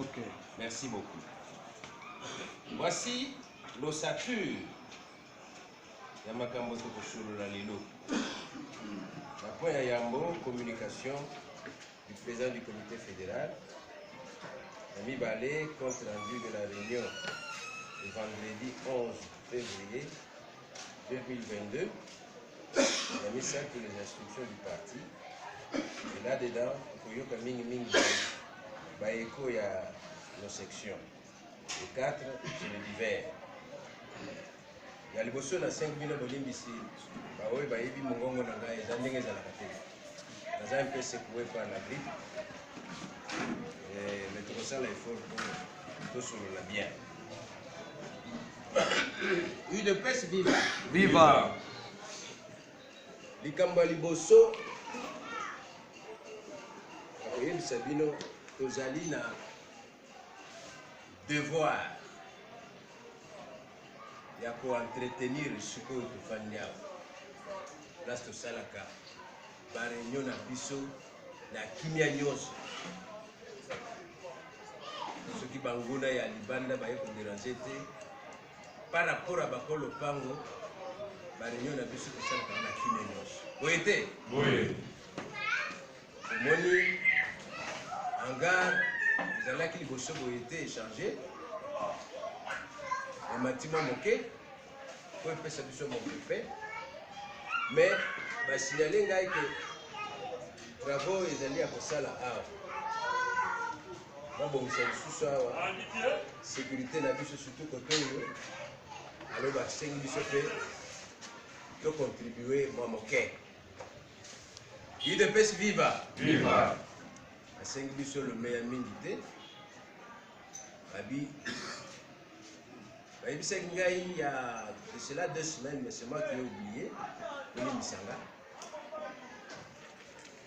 Ok. Merci beaucoup. Voici l'ossature. Yamakambo Tokosolo la Lilo. La point à Yambo, communication du président du comité fédéral. Ami Balé, compte rendu de la réunion du vendredi 11 février 2022. Il a mis ça pour les instructions du parti. Et là-dedans, il y a Baeko, il y a nos sections. Les 4, c'est le divers. Il y a les bossons dans 5 minutes de l'imbécile. Baoui, Baïbi, Mongongo, Nanga, et Zandeng, et Zalakate. Dans un peu secoué par la grippe. Et le trossal est fort pour tout sur le bien. UDPS viva. Viva. Likamba liboso. Oyebi Sabino, tozali na devoir ya ko-entretenir sikoyo tofandi awa. Place tosalaka bareunion na biso na kimia nyonso. Soki banguna ya libanda baye koderange te par rapport à bakolo pango bareunion na biso tosalaka na kimia nyonso. Boye te? Boye. Omoni hangar ezalaki liboso boye te échangé ematima moke po epesa biso mopepe mais basignale ngai ke travaux ezali ya kosala awa babongisa lisusu awa sécurité na biso surtout kote oyo alo basengi biso mpe tocontribue mwa moke. UDPS viva! Viva! Asengi biso le meilleur mingi te babi bayebisaki ngai il y a de cela 2 semaines, mais c'est moi qui ai oublié Oli Misanga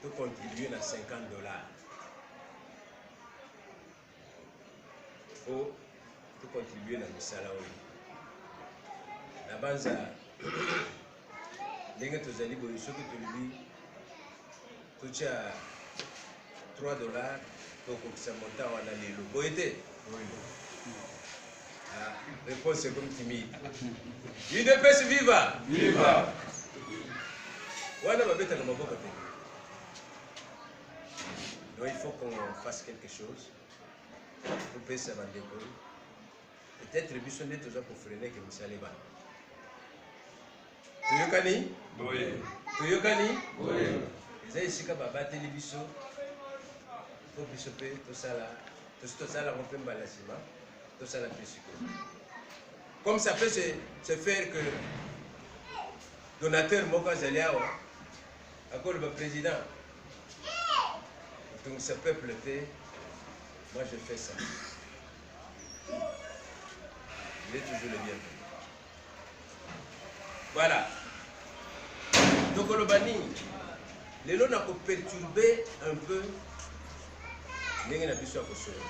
to contribuer na $50 po to contribuer na misala oyo na banza ndenge tozali boye soki tolobi totia $3 tokokisa montant wana lelo boye te. Réponse est comme timide. UDPS viva! Viva! Wana babeta na maboko te. Donc il faut qu'on fasse quelque chose pour pesa bandeko. Peut-être biso nde toza ko freiner que misale ba. Toyokani? Boye. Toyokani? Boye. Eza esika babateli biso po biso pe tosala mpe mbala nsima tosala mpe sikoyo. Comme ça peut se faire que donateur moko azali awa akoloba président donc ce peuple te moi je fais ça. Il est toujours le bienvenu. Voilà. Donc koloba nini lelo na ko perturber un peu ndenge na biso ya kosola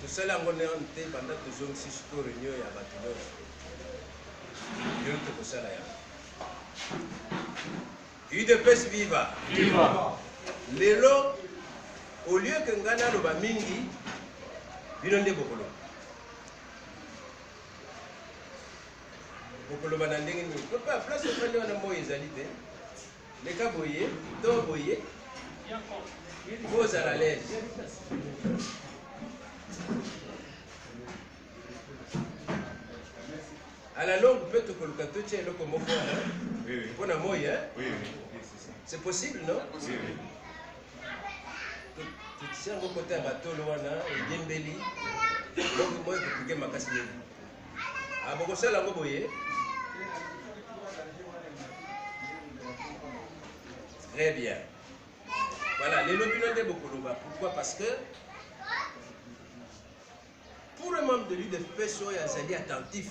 tosala yango ndenge te banda tozongisi siko réunion ya bato nyonso lelo tokosala yango. UDPS viva! Viva! Lelo au lieu que ngai naloba mingi bino nde bokoloba bokoloba na ndenge nini papa place ofandi wana moyo ezali te leka boye to boye bozala l'aise. À la longue peut tokoluka totia eloko moko wana mpona moyi. Oui. C'est possible, non? Oui. Totisia yango kota ya batolo wana odiembeli moyi kopuke makasi mingi bokosala yango boye. Très bien. Voilà, les lobbies de Bokoloba. Pourquoi? Parce que pour le membre de l'UDPS, il est attentif.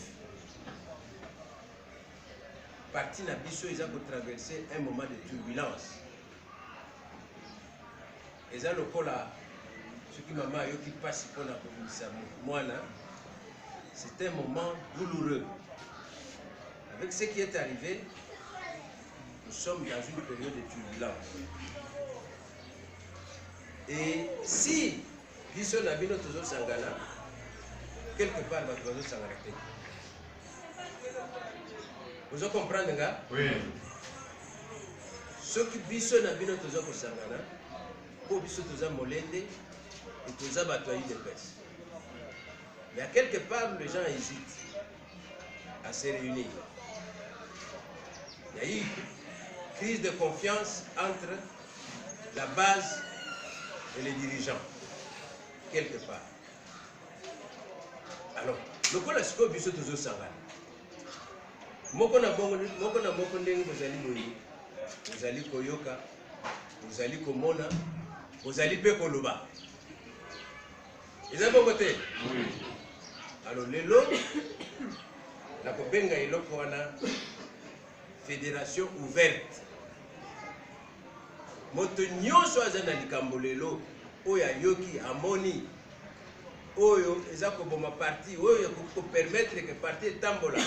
Parti Nabiso, ils ont traversé un moment de turbulence. Ils ont le col à ce qui m'a dit qui passe pour la commission. Moi, c'est un moment douloureux. Avec ce qui est arrivé, nous sommes dans une période de turbulence. Et si biso na bino tozo sangana, quelque part bato bazo sangana te. Vous comprenez nga? Oui. Ce qui biso na bino tozo ko sangana, po biso toza molende et toza bato ayi de pes. Mais à quelque part les gens hésitent à se réunir. Il y a eu crise de confiance entre la base et les dirigeants, quelque part. Alors, le cas là, c'est que biso tozo sangana. Moko na moko ndenge bozali boyi, bozali koyoka, bozali komona, bozali pe koloba. Eza bongo te? Alors lelo na kobenga eloko wana fédération ouverte. Moto nyonso aza na likambo lelo oyo ayoki amoni oyo eza koboma parti oyo ko permettre que parti etambola.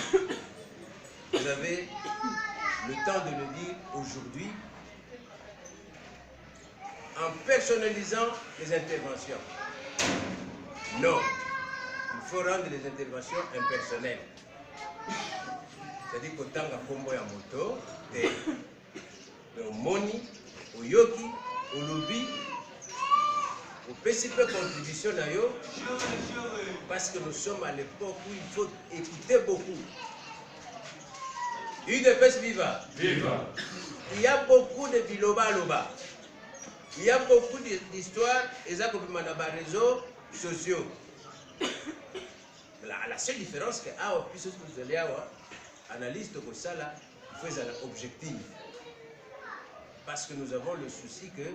Vous avez le temps de le dire aujourd'hui en personnalisant les interventions. Non, il faut rendre les interventions impersonnelles. C'est-à-dire qu'au temps de combo ya moto, au moni, au yoki, au lobby, au PCP contribution à yo, parce que nous sommes à l'époque où il faut écouter beaucoup. UDPS viva. Viva. Il y a beaucoup de biloba loba. Il y a beaucoup d'histoires et ça comme dans les réseaux sociaux. La seule différence que puisque vous allez avoir analyste comme ça là, faisait objectif. Parce que nous avons le souci que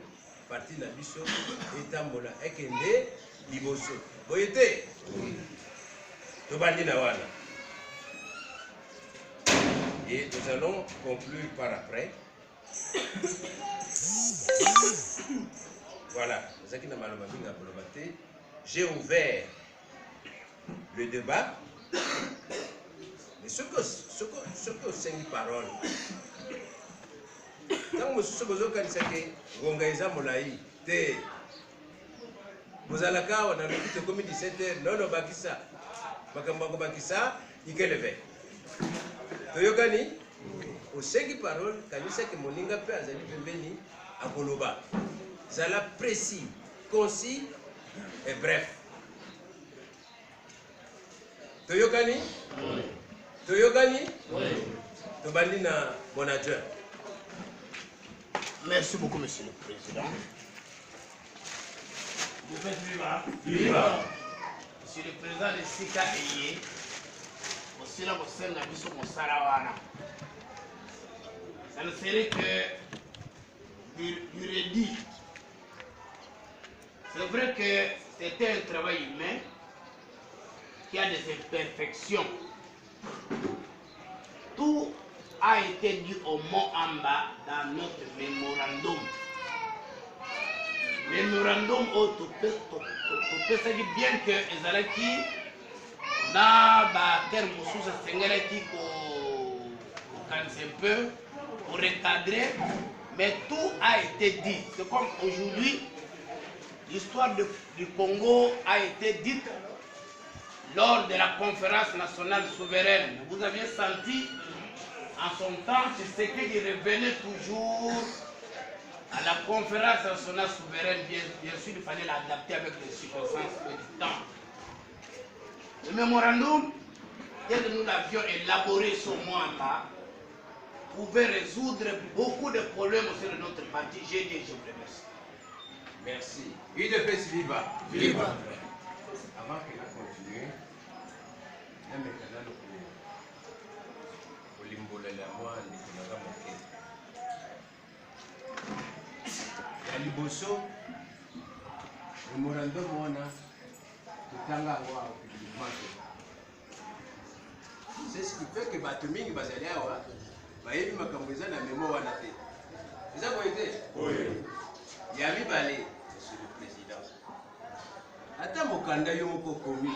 parti Nabiso est en mola ekende liboso. Voyez-vous? Tobandi na wana. Et nous allons conclure par après. Voilà, j'ai ouvert le débat. Mais ce que c'est une parole. Quand vous allez on a le comme 17h, non, bakisa. Bakisa, il est levé. Toyokani, au seki parole, kanisa ke moninga pe azali pembeni akoloba. Zala précis, concis et bref. Toyokani? Oui. Toyokani? Oui. Tobandi na mon adjoint. Merci beaucoup, Monsieur le Président. Vous faites viva. Viva. Monsieur le Président de Sika Eye, aussi là, vous savez, nous sommes au Sarawana. Ça ne serait que du redit. C'est vrai que c'était un travail humain qui a des imperfections. Tout a été dit au mot en bas dans notre mémorandum. Mémorandum au peut bien que Ezalaki na ba terme sous Sengalaki pour cancer un peu, pour recadrer, mais tout a été dit. C'est comme aujourd'hui, l'histoire du Congo a été dite lors de la conférence nationale souveraine. Vous aviez senti en son temps, c'est ce qu'il revenait toujours à la conférence nationale souveraine. Bien sûr, il fallait l'adapter avec les circonstances et du temps. Le mémorandum, tel que nous l'avions élaboré ce mois-là, pouvait résoudre beaucoup de problèmes au sein de notre parti. J'ai dit, je vous remercie. Merci. UDPS viva. Viva. Avant qu'elle continue, il y a maintenant le Limbolela moi, Nicolas Moké. Il y a Liboso, le mémorandum, on a tout le temps. C'est ce qui fait que Batomingi Bazaliawa, Bayebi Makambouza na mémoire wana te. Vous avez été? Oui. Yami Balé, Monsieur le Président. Ata mokanda yo moko komi.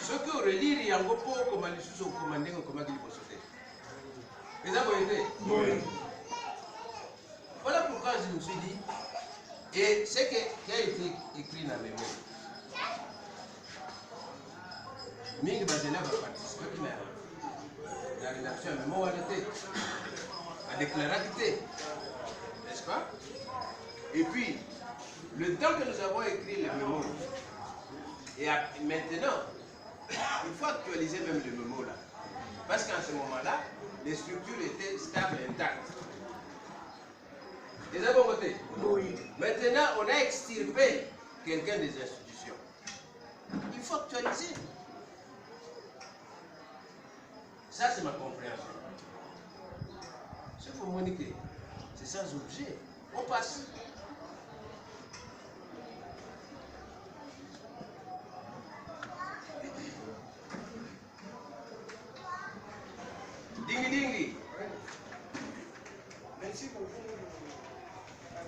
Ce que relire yango po comme lisusu commandé comme il faut sauter. Vous avez été? Oui. Voilà pourquoi je me suis dit, Et ce qui a été écrit dans les mots, Ming Bazela va participer à la rédaction de mémoire à déclaracité, n'est-ce pas? Et puis, le temps que nous avons écrit les mémos, et maintenant, il faut actualiser même les mémos là. Parce qu'en ce moment-là, les structures étaient stables et intactes. Les avons voté? Oui. Maintenant, on a extirpé quelqu'un des institutions. Il faut actualiser. Ça, c'est ma compréhension. Ce que vous communiquez, c'est sans objet. On passe.